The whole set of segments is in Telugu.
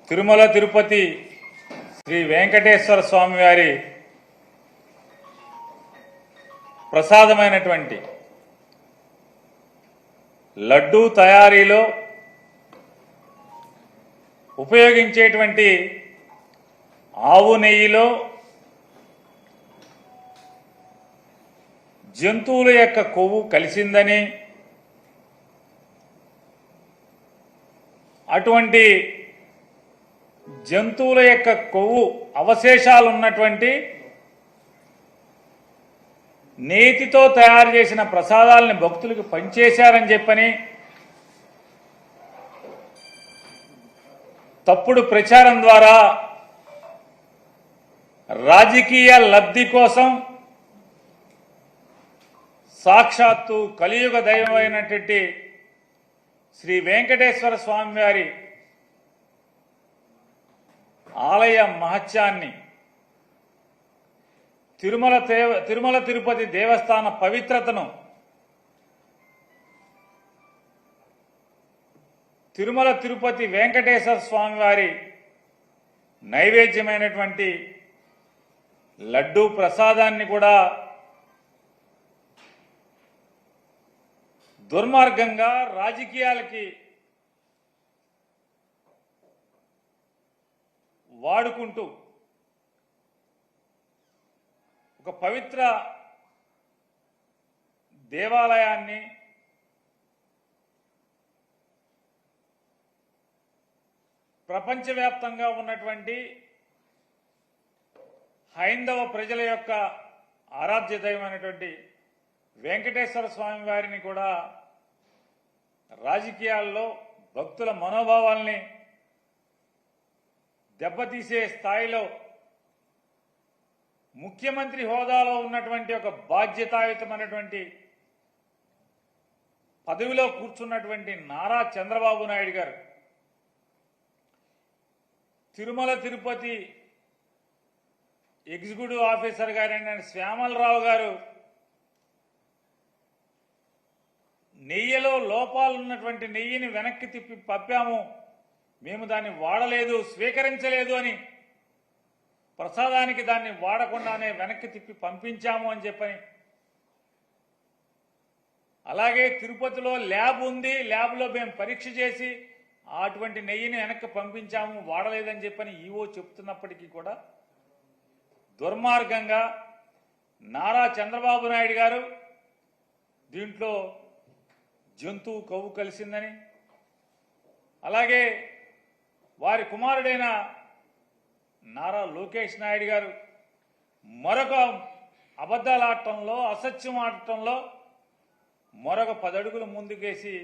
తిరుమల తిరుపతి శ్రీ వెంకటేశ్వర స్వామి వారి ప్రసాదమైనటువంటి లడ్డూ తయారీలో ఉపయోగించేటువంటి ఆవు నెయ్యిలో జంతువుల యొక్క కొవ్వు కలిసిందని, అటువంటి జంతువుల యొక్క కొవ్వు అవశేషాలు ఉన్నటువంటి నేతితో తయారు చేసిన ప్రసాదాలని భక్తులకు పంచేశారని చెప్పని తప్పుడు ప్రచారం ద్వారా రాజకీయ లబ్ధి కోసం సాక్షాత్తు కలియుగ దైవమైనటువంటి శ్రీ వెంకటేశ్వర స్వామి వారి ఆలయ మహత్యాన్ని, తిరుమల తిరుపతి దేవస్థాన పవిత్రతను, తిరుమల తిరుపతి వెంకటేశ్వర స్వామి వారి నైవేద్యమైనటువంటి లడ్డూ ప్రసాదాన్ని కూడా దుర్మార్గంగా రాజకీయాలకి వాడుకుంటూ ఒక పవిత్ర దేవాలయాన్ని ప్రపంచవ్యాప్తంగా ఉన్నటువంటి హైందవ ప్రజల యొక్క ఆరాధ్య దైవమైనటువంటి వెంకటేశ్వర స్వామి వారిని కూడా రాజకీయాల్లో భక్తుల మనోభావాల్ని దెబ్బతీసే స్థాయిలో ముఖ్యమంత్రి హోదాలో ఉన్నటువంటి ఒక బాధ్యతాయుతమైనటువంటి పదవిలో కూర్చున్నటువంటి నారా చంద్రబాబు నాయుడు గారు తిరుమల తిరుపతి ఎగ్జిక్యూటివ్ ఆఫీసర్ గారైన శ్యామలరావు గారు నెయ్యిలో లోపాలు ఉన్నటువంటి నెయ్యిని వెనక్కి తిప్పి పంపాము, మేము దాన్ని వాడలేదు, స్వీకరించలేదు అని, ప్రసాదానికి దాన్ని వాడకుండానే వెనక్కి తిప్పి పంపించాము అని చెప్పని, అలాగే తిరుపతిలో ల్యాబ్ ఉంది, ల్యాబ్లో మేము పరీక్ష చేసి అటువంటి నెయ్యిని వెనక్కి పంపించాము, వాడలేదని చెప్పని ఈవో చెప్తున్నప్పటికీ కూడా దుర్మార్గంగా నారా చంద్రబాబు నాయుడు గారు దీంట్లో జంతువు కొవ్వు కలిసిందని, అలాగే వారి కుమారుడైన నారా లోకేష్ నాయుడు గారు మరొక అబద్ధాలు ఆడటంలో, అసత్యం ఆడటంలో మరొక 10 అడుగులు ముందుకేసి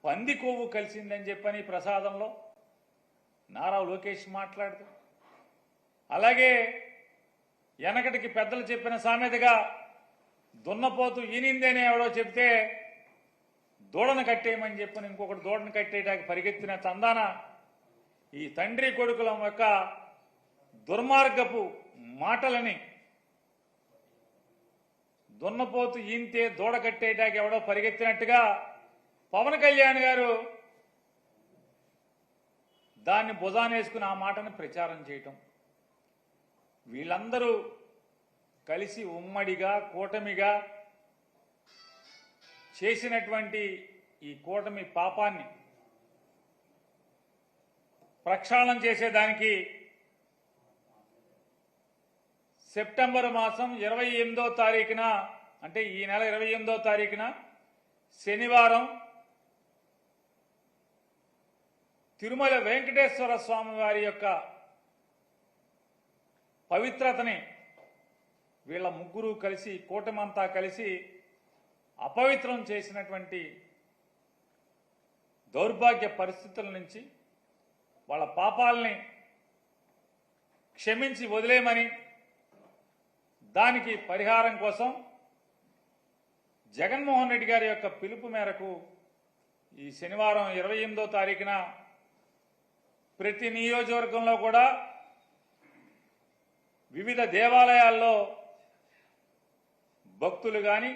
పంది కొవ్వు కలిసిందని చెప్పని ప్రసాదంలో నారా లోకేష్ మాట్లాడుతూ, అలాగే వెనకటికి పెద్దలు చెప్పిన సామెతగా దున్నపోతు ఈనిందేనే ఎవడో చెప్తే దూడను కట్టేయమని చెప్పని ఇంకొకటి దూడను కట్టేయడానికి పరిగెత్తిన తందాన ఈ తండ్రి కొడుకుల యొక్క దుర్మార్గపు మాటలని, దున్నపోతు ఈంతే దూడ కట్టేయడానికి ఎవడో పరిగెత్తినట్టుగా పవన్ కళ్యాణ్ గారు దాన్ని భుజానేసుకుని ఆ మాటను ప్రచారం చేయటం, వీళ్ళందరూ కలిసి ఉమ్మడిగా కూటమిగా చేసినటువంటి ఈ కూటమి పాపాన్ని ప్రక్షాళన చేసేదానికి సెప్టెంబర్ మాసం 28వ తారీఖున, అంటే ఈ నెల 28వ తారీఖున శనివారం తిరుమల వెంకటేశ్వర స్వామి వారి యొక్క పవిత్రతని వీళ్ళ ముగ్గురు కలిసి, కూటమంతా కలిసి అపవిత్రం చేసినటువంటి దౌర్భాగ్య పరిస్థితుల నుంచి వాళ్ళ పాపాలని క్షమించి వదిలేయమని, దానికి పరిహారం కోసం జగన్మోహన్ రెడ్డి గారి యొక్క పిలుపు మేరకు ఈ శనివారం 28వ తారీఖున ప్రతి నియోజకవర్గంలో కూడా వివిధ దేవాలయాల్లో భక్తులు కానీ,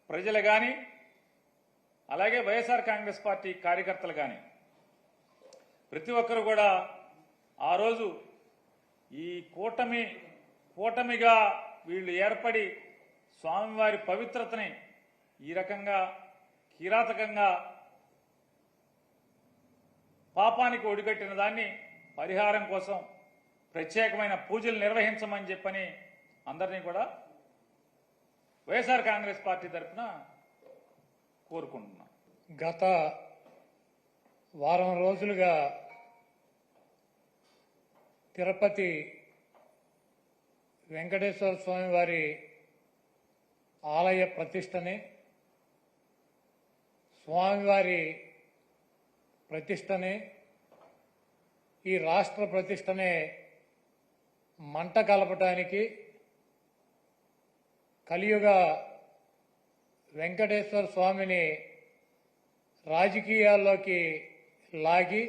ప్రజలు కానీ, అలాగే వైఎస్ఆర్ కాంగ్రెస్ పార్టీ కార్యకర్తలు కానీ ప్రతి ఒక్కరు కూడా ఆ రోజు ఈ కూటమిగా వీళ్ళు ఏర్పడి స్వామివారి పవిత్రతని ఈ రకంగా కిరాతకంగా పాపానికి ఒడిగట్టిన దాన్ని పరిహారం కోసం ప్రత్యేకమైన పూజలు నిర్వహించమని చెప్పని అందరినీ కూడా వైఎస్ఆర్ కాంగ్రెస్ పార్టీ తరఫున కోరుకుంటున్నాం. గత వారం రోజులుగా తిరుపతి వెంకటేశ్వర స్వామి వారి ఆలయ ప్రతిష్టని, స్వామివారి ప్రతిష్టని, ఈ రాష్ట్ర ప్రతిష్టని మంట కలపటానికి కలియుగ వెంకటేశ్వర స్వామిని రాజకీయాల్లోకి లాగి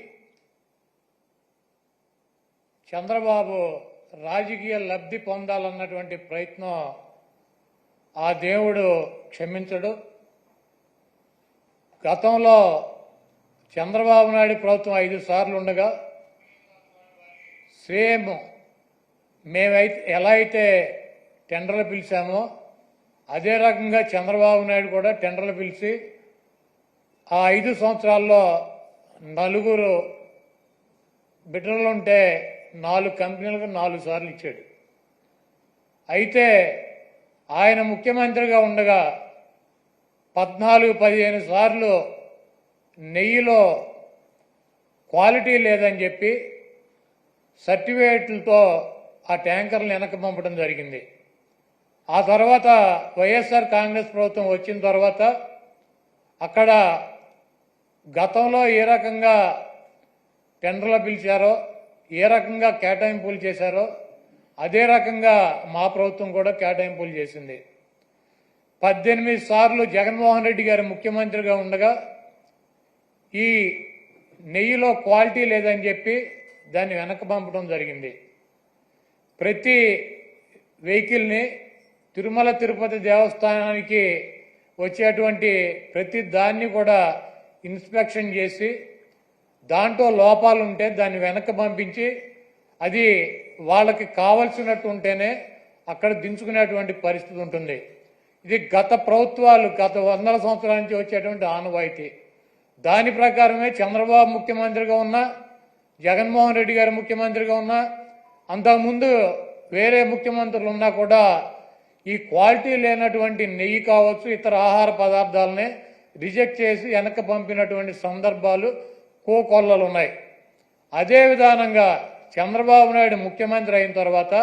చంద్రబాబు రాజకీయ లబ్ధి పొందాలన్నటువంటి ప్రయత్నం ఆ దేవుడు క్షమించడు. గతంలో చంద్రబాబు నాయుడు ప్రభుత్వం 5 సార్లు ఉండగా సేమ్ మేమైతే ఎలా అయితే టెండర్లు పిలిచామో అదే రకంగా చంద్రబాబు నాయుడు కూడా టెండర్లు పిలిచి ఆ 5 సంవత్సరాల్లో 4 బిడ్డలుంటే 4 కంపెనీలకు 4 సార్లు ఇచ్చాడు. అయితే ఆయన ముఖ్యమంత్రిగా ఉండగా 14-15 సార్లు నెయ్యిలో క్వాలిటీ లేదని చెప్పి సర్టిఫికేట్లతో ఆ ట్యాంకర్లు వెనక్కి పంపడం జరిగింది. ఆ తర్వాత వైఎస్ఆర్ కాంగ్రెస్ ప్రభుత్వం వచ్చిన తర్వాత అక్కడ గతంలో ఏ రకంగా టెండర్లు పిలిచారో, ఏ రకంగా కేటాయింపులు చేశారో అదే రకంగా మా ప్రభుత్వం కూడా కేటాయింపులు చేసింది. 18 సార్లు జగన్మోహన్ రెడ్డి గారు ముఖ్యమంత్రిగా ఉండగా ఈ నెయ్యిలో క్వాలిటీ లేదని చెప్పి దాన్ని వెనక్కి పంపడం జరిగింది. ప్రతి వెహికల్ని తిరుమల తిరుపతి దేవస్థానానికి వచ్చేటువంటి ప్రతి దాన్ని కూడా ఇన్స్పెక్షన్ చేసి దాంట్లో లోపాలు ఉంటే దాన్ని వెనక్కి పంపించి అది వాళ్ళకి కావలసినట్టు ఉంటేనే అక్కడ దించుకునేటువంటి పరిస్థితి ఉంటుంది. ఇది గత ప్రభుత్వాలు గత 100 సంవత్సరాల నుంచి వచ్చేటువంటి ఆనవాయితీ. దాని ప్రకారమే చంద్రబాబు ముఖ్యమంత్రిగా ఉన్నా, జగన్మోహన్ రెడ్డి గారు ముఖ్యమంత్రిగా ఉన్నా, అంతకుముందు వేరే ముఖ్యమంత్రులు ఉన్నా కూడా ఈ క్వాలిటీ లేనటువంటి నెయ్యి కావచ్చు, ఇతర ఆహార పదార్థాలని రిజెక్ట్ చేసి వెనక్కి పంపినటువంటి సందర్భాలు కోకొల్లలు ఉన్నాయి. అదే విధానంగా చంద్రబాబు నాయుడు ముఖ్యమంత్రి అయిన తర్వాత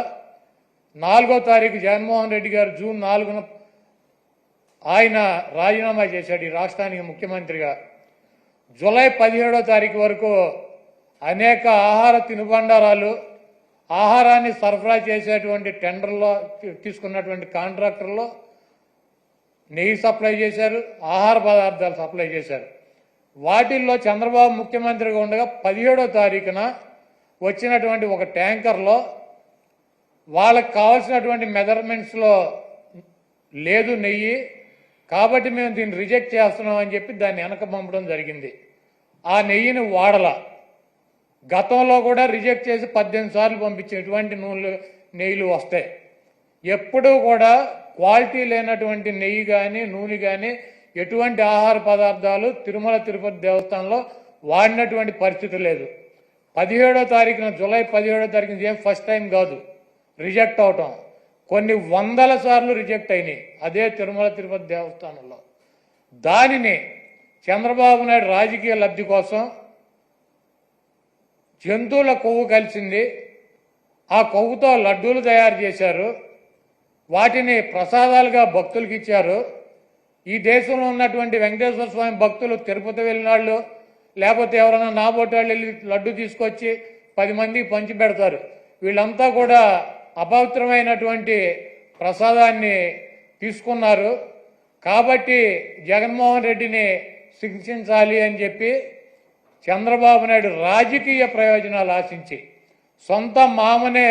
4వ తారీఖు జగన్మోహన్ రెడ్డి గారు జూన్ 4న ఆయన రాజీనామా చేశాడు ఈ రాష్ట్రానికి ముఖ్యమంత్రిగా. జూలై 17వ తారీఖు వరకు అనేక ఆహార తినుబండారాలు, ఆహారాన్ని సరఫరా చేసేటువంటి టెండర్లో తీసుకున్నటువంటి కాంట్రాక్టర్లో నెయ్యి సప్లై చేశారు, ఆహార పదార్థాలు సప్లై చేశారు. వాటిల్లో చంద్రబాబు ముఖ్యమంత్రిగా ఉండగా 17వ తారీఖున వచ్చినటువంటి ఒక ట్యాంకర్లో వాళ్ళకి కావాల్సినటువంటి మెజర్మెంట్స్లో లేదు నెయ్యి, కాబట్టి మేము దీన్ని రిజెక్ట్ చేస్తున్నాం అని చెప్పి దాన్ని వెనక పంపడం జరిగింది. ఆ నెయ్యిని వాడల గతంలో కూడా రిజెక్ట్ చేసి 18 సార్లు పంపించే ఎటువంటి నెయ్యిలు వస్తాయి. ఎప్పుడూ కూడా క్వాలిటీ లేనటువంటి నెయ్యి కానీ నూనె కానీ ఎటువంటి ఆహార పదార్థాలు తిరుమల తిరుపతి దేవస్థానంలో వాడినటువంటి పరిస్థితి లేదు. 17వ తారీఖున జూలై 17వ తారీఖున ఏం ఫస్ట్ టైం కాదు రిజెక్ట్ అవటం, కొన్ని 100 సార్లు రిజెక్ట్ అయినాయి అదే తిరుమల తిరుపతి దేవస్థానంలో. దానిని చంద్రబాబు నాయుడు రాజకీయ లబ్ధి కోసం జంతువుల కొవ్వు కలిసింది, ఆ కొవ్వుతో లడ్డూలు తయారు చేశారు, వాటిని ప్రసాదాలుగా భక్తులకు ఇచ్చారు. ఈ దేశంలో ఉన్నటువంటి వెంకటేశ్వర స్వామి భక్తులు తిరుపతి వెళ్ళినాళ్ళు లేకపోతే ఎవరైనా నాబోటాళ్ళు వెళ్ళి లడ్డు తీసుకొచ్చి 10 మందికి పంచి పెడతారు. వీళ్ళంతా కూడా అపవిత్రమైనటువంటి ప్రసాదాన్ని తీసుకున్నారు. కాబట్టి జగన్మోహన్ రెడ్డిని శిక్షించాలి అని చెప్పి చంద్రబాబు నాయుడు రాజకీయ ప్రయోజనాలు ఆశించి సొంత మామనే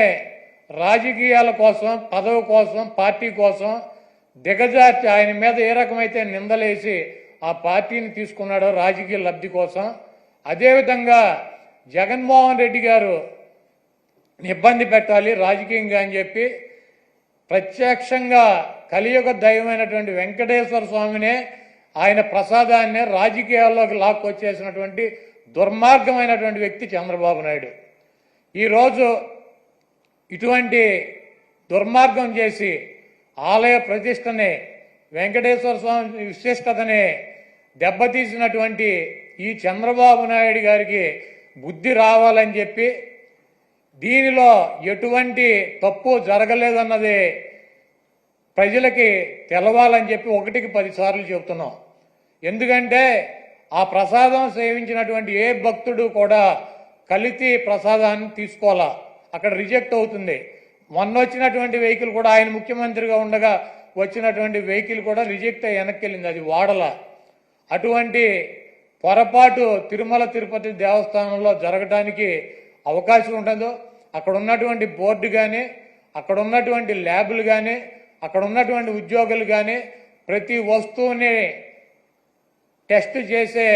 రాజకీయాల కోసం, పదవి కోసం, పార్టీ కోసం దిగజార్చి ఆయన మీద ఏ రకమైతే నిందలేసి ఆ పార్టీని తీసుకున్నాడో రాజకీయ లబ్ధి కోసం, అదేవిధంగా జగన్మోహన్ రెడ్డి గారు ఇబ్బంది పెట్టాలి రాజకీయంగా అని చెప్పి ప్రత్యక్షంగా కలియుగ దైవమైనటువంటి వెంకటేశ్వర స్వామినే ఆయన ప్రసాదాన్నే రాజకీయాల్లోకి లాక్కొచ్చేసినటువంటి దుర్మార్గమైనటువంటి వ్యక్తి చంద్రబాబు నాయుడు. ఈరోజు ఇటువంటి దుర్మార్గం చేసి ఆలయ ప్రతిష్టని వెంకటేశ్వర స్వామి విశిష్టతని దెబ్బతీసినటువంటి ఈ చంద్రబాబు నాయుడు గారికి బుద్ధి రావాలని చెప్పి దీనిలో ఎటువంటి తప్పు జరగలేదన్నది ప్రజలకి తెలవాలని చెప్పి 1కి 10 సార్లు చెబుతున్నాం. ఎందుకంటే ఆ ప్రసాదం సేవించినటువంటి ఏ భక్తుడు కూడా కల్తీ ప్రసాదాన్ని తీసుకోవాలా, అక్కడ రిజెక్ట్ అవుతుంది. మొన్న వచ్చినటువంటి వెహికల్ కూడా ఆయన ముఖ్యమంత్రిగా ఉండగా వచ్చినటువంటి వెహికల్ కూడా రిజెక్ట్ అయ్యి వెనక్కి వెళ్ళింది, అది వాడల. అటువంటి పొరపాటు తిరుమల తిరుపతి దేవస్థానంలో జరగడానికి అవకాశం ఉండదు. అక్కడ ఉన్నటువంటి బోర్డు కానీ, అక్కడ ఉన్నటువంటి ల్యాబులు కానీ, అక్కడ ఉన్నటువంటి ఉద్యోగులు కానీ ప్రతి వస్తువుని టెస్ట్ చేసే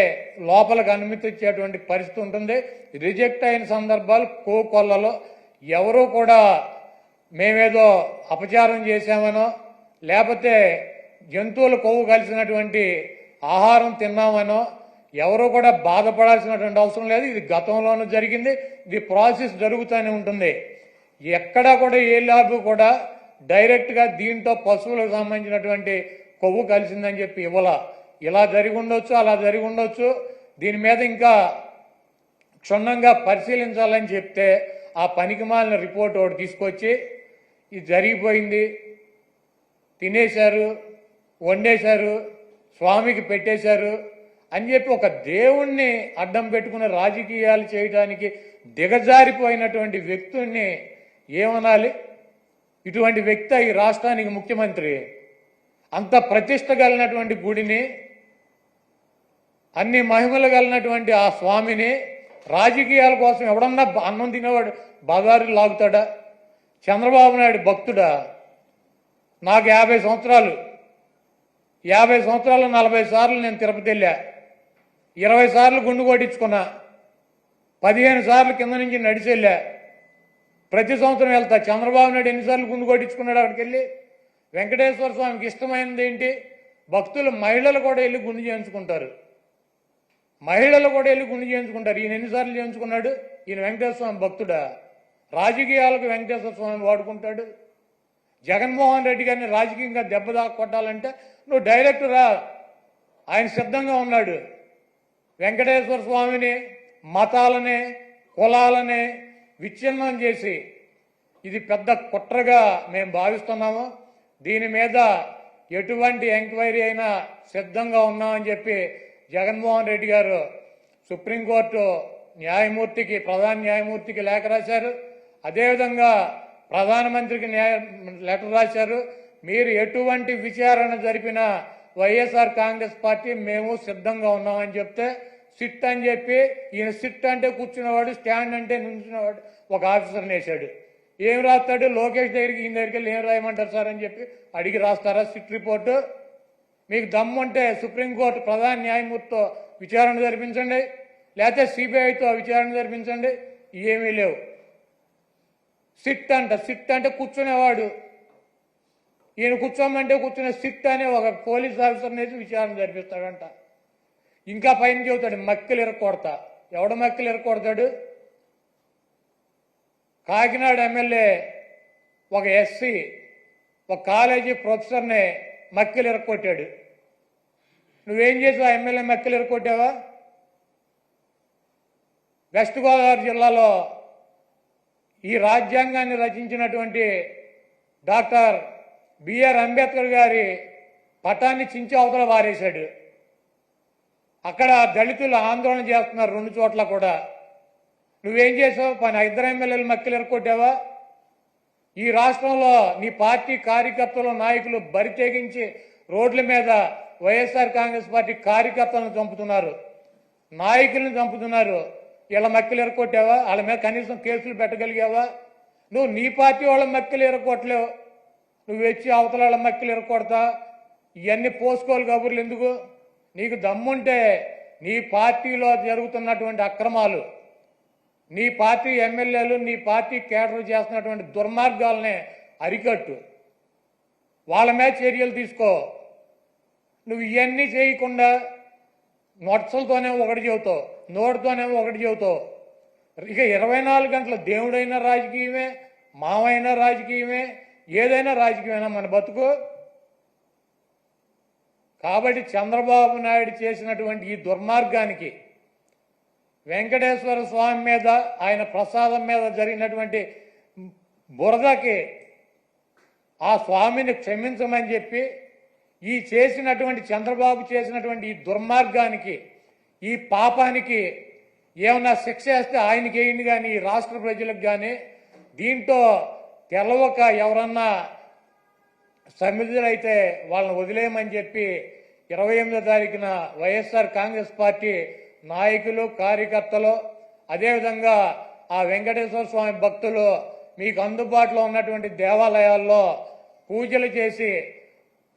లోపలికి అనుమతి ఇచ్చేటువంటి పరిస్థితి ఉంటుంది. రిజెక్ట్ అయిన సందర్భాలు కోకొల్లలో ఎవరూ కూడా మేమేదో అపచారం చేశామనో లేకపోతే జంతువుల కొవ్వు కలిసినటువంటి ఆహారం తిన్నామనో ఎవరూ కూడా బాధపడాల్సినటువంటి అవసరం లేదు. ఇది గతంలోనూ జరిగింది, ఇది ప్రాసెస్ జరుగుతూనే ఉంటుంది. ఎక్కడా కూడా ఏ ల్యాబ్ కూడా డైరెక్ట్గా దీంట్లో పశువులకు సంబంధించినటువంటి కొవ్వు కలిసిందని చెప్పి ఇవ్వాల. ఇలా జరిగి ఉండొచ్చు, అలా జరిగి ఉండొచ్చు. దీని మీద ఇంకా క్షుణ్ణంగా పరిశీలించాలని చెప్తే ఆ పనికిమాలిన రిపోర్ట్ ఒకటి తీసుకొచ్చి ఇది జరిగిపోయింది, తినేశారు, వండేశారు, స్వామికి పెట్టేశారు అని చెప్పి ఒక దేవుణ్ణి అడ్డం పెట్టుకుని రాజకీయాలు చేయడానికి దిగజారిపోయినటువంటి వ్యక్తుల్ని ఏమనాలి? ఇటువంటి వ్యక్తి ఈ రాష్ట్రానికి ముఖ్యమంత్రి. అంత ప్రతిష్ట కలిగినటువంటి గుడిని, అన్ని మహిమలు కలిగినటువంటి ఆ స్వామిని రాజకీయాల కోసం ఎవడన్నా అన్నం తినేవాడు బజారు లాగుతాడా? చంద్రబాబు నాయుడు భక్తుడా? నాకు 50 సంవత్సరాలు 40 సార్లు నేను తిరుపతి వెళ్ళా, 20 సార్లు గుండు కొట్టించుకున్నా, 15 సార్లు కింద నుంచి నడిచి వెళ్ళా, ప్రతి సంవత్సరం వెళ్తా. చంద్రబాబు నాయుడు ఎన్నిసార్లు గుండు కొట్టించుకున్నాడు అక్కడికి వెళ్ళి? వెంకటేశ్వర స్వామికి ఇష్టమైనది ఏంటి? భక్తులు మహిళలు కూడా వెళ్ళి గుండు చేయించుకుంటారు, మహిళలు కూడా వెళ్ళి గుండు చేయించుకుంటారు. ఈయన ఎన్నిసార్లు చేయించుకున్నాడు? ఈయన వెంకటేశ్వర స్వామి భక్తుడా? రాజకీయాలకు వెంకటేశ్వర స్వామి వాడుకుంటాడు. జగన్మోహన్ రెడ్డి గారిని రాజకీయంగా దెబ్బ కొట్టాలంటే నువ్వు డైరెక్ట్ రా, ఆయన సిద్ధంగా ఉన్నాడు. వెంకటేశ్వర స్వామిని, మతాలని, కులాలని విచ్ఛిన్నం చేసి ఇది పెద్ద కుట్రగా మేము భావిస్తున్నాము. దీని మీద ఎటువంటి ఎంక్వైరీ అయినా సిద్ధంగా ఉన్నామని చెప్పి జగన్మోహన్ రెడ్డి గారు సుప్రీంకోర్టు న్యాయమూర్తికి, ప్రధాన న్యాయమూర్తికి లేఖ రాశారు. అదేవిధంగా ప్రధానమంత్రికి లెటర్ రాశారు. మీరు ఎటువంటి విచారణ జరిపినా వైఎస్ఆర్ కాంగ్రెస్ పార్టీ మేము సిద్ధంగా ఉన్నామని చెప్తే సిట్ అని చెప్పి ఈయన సిట్ అంటే కూర్చున్నవాడు, స్టాండ్ అంటే నుంచున్నవాడు ఒక ఆఫీసర్ని వేశాడు. ఏం రాస్తాడు? లోకేష్ దగ్గరికి, ఈయన దగ్గరికి వెళ్ళి ఏం రాయమంటారు సార్ అని చెప్పి అడిగి రాస్తారా సిట్ రిపోర్టు? మీకు దమ్ముంటే సుప్రీంకోర్టు ప్రధాన న్యాయమూర్తితో విచారణ జరిపించండి, లేకపోతే సిబిఐతో విచారణ జరిపించండి. ఏమీ లేవు. సిట్ అంటే కూర్చునేవాడు, ఈయన కూర్చోమంటే కూర్చునే సిట్ అనే ఒక పోలీస్ ఆఫీసర్ని వేసి విచారణ జరిపిస్తాడంట. ఇంకా పైన చెబుతాడు మక్కిలు ఇరక్కొడతా. ఎవడ మక్కిలు ఇరక్కొడతాడు? కాకినాడ ఎమ్మెల్యే ఒక ఎస్సీ ఒక కాలేజీ ప్రొఫెసర్ని మక్కిలు ఇరక్కొట్టాడు. నువ్వేం చేసావు? ఎమ్మెల్యే మక్కిలు ఇరక్కొట్టావా? వెస్ట్ గోదావరి జిల్లాలో ఈ రాజ్యాంగాన్ని రచించినటువంటి డాక్టర్ బిఆర్ అంబేద్కర్ గారి పటాన్ని చించి అవతల వారేశాడు. అక్కడ దళితులు ఆందోళన చేస్తున్నారు 2 చోట్ల కూడా. నువ్వేం చేసావు? 2 ఎమ్మెల్యేలు మక్కిలు ఎరక్కొట్టావా? ఈ రాష్ట్రంలో నీ పార్టీ కార్యకర్తలు, నాయకులు బరి తెగించి రోడ్ల మీద వైఎస్ఆర్ కాంగ్రెస్ పార్టీ కార్యకర్తలను చంపుతున్నారు, నాయకులను చంపుతున్నారు. ఇలా మక్కిలు ఎరక్కొట్టావా? వాళ్ళ మీద కనీసం కేసులు పెట్టగలిగావా? నువ్వు నీ పార్టీ వాళ్ళ మక్కిలు ఎరక్కొట్టలేవు, నువ్వు వచ్చి అవతల వాళ్ళ మక్కిలు ఎరక్కొడతా. ఇవన్నీ పోసుకోవాలి కబుర్లు ఎందుకు? నీకు దమ్ముంటే నీ పార్టీలో జరుగుతున్నటువంటి అక్రమాలు, నీ పార్టీ ఎమ్మెల్యేలు నీ పార్టీ కేడర్ చేస్తున్నటువంటి దుర్మార్గాలనే అరికట్టు, వాళ్ళ మీద చర్యలు తీసుకో. నువ్వు ఇవన్నీ చేయకుండా నొట్సలతోనే ఒకటి చెబుతావు, నోటితోనేమో ఒకటి చెబుతావు. ఇక 24 గంటలు దేవుడైనా రాజకీయమే, మావైనా రాజకీయమే, ఏదైనా రాజకీయమైనా మన బతుకు. కాబట్టి చంద్రబాబు నాయుడు చేసినటువంటి ఈ దుర్మార్గానికి, వెంకటేశ్వర స్వామి మీద ఆయన ప్రసాదం మీద జరిగినటువంటి బురదకి ఆ స్వామిని క్షమించమని చెప్పి, ఈ చేసినటువంటి చంద్రబాబు చేసినటువంటి ఈ దుర్మార్గానికి, ఈ పాపానికి ఏమన్నా శిక్ష వేస్తే ఆయనకి వేయండి, కానీ ఈ రాష్ట్ర ప్రజలకు కానీ దీంట్లో తెలవక ఎవరన్నా సమిధులైతే వాళ్ళని వదిలేయమని చెప్పి 28వ తారీఖున వైఎస్ఆర్ కాంగ్రెస్ పార్టీ నాయకులు, కార్యకర్తలు, అదేవిధంగా ఆ వెంకటేశ్వర స్వామి భక్తులు మీకు అందుబాటులో ఉన్నటువంటి దేవాలయాల్లో పూజలు చేసి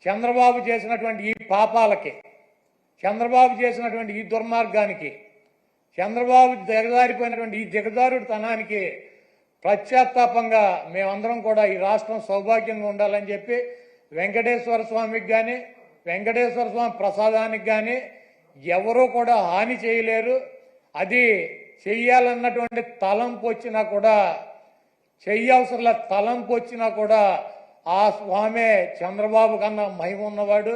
చంద్రబాబు చేసినటువంటి ఈ పాపాలకి, చంద్రబాబు చేసినటువంటి ఈ దుర్మార్గానికి, చంద్రబాబు దిగజారిపోయినటువంటి ఈ దిగజారుడుతనానికి ప్రత్యాత్తాపంగా మేమందరం కూడా ఈ రాష్ట్రం సౌభాగ్యంగా ఉండాలని చెప్పి వెంకటేశ్వర స్వామికి కానీ, వెంకటేశ్వర స్వామి ప్రసాదానికి కానీ ఎవరూ కూడా హాని చేయలేరు. అది చెయ్యాలన్నటువంటి తలంపు వచ్చినా కూడా, చెయ్యవసరంలో తలంపు వచ్చినా కూడా ఆ స్వామే చంద్రబాబు కన్నా మహిమ ఉన్నవాడు,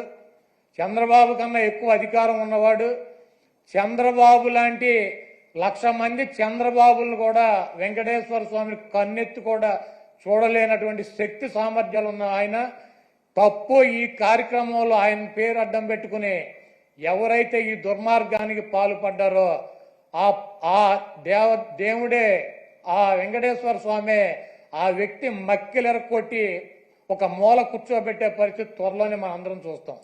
చంద్రబాబు కన్నా ఎక్కువ అధికారం ఉన్నవాడు. చంద్రబాబు లాంటి 1,00,000 మంది చంద్రబాబులను కూడా వెంకటేశ్వర స్వామిని కన్నెత్తి కూడా చూడలేనటువంటి శక్తి సామర్థ్యాలు ఉన్న ఆయన తప్పు ఈ కార్యక్రమంలో ఆయన పేరు అడ్డం పెట్టుకుని ఎవరైతే ఈ దుర్మార్గానికి పాల్పడ్డారో ఆ దేవుడే, ఆ వెంకటేశ్వర స్వామి ఆ వ్యక్తి మక్కిలెరకొట్టి ఒక మూల కూర్చోబెట్టే పరిస్థితి త్వరలోనే మనం అందరం చూస్తాం.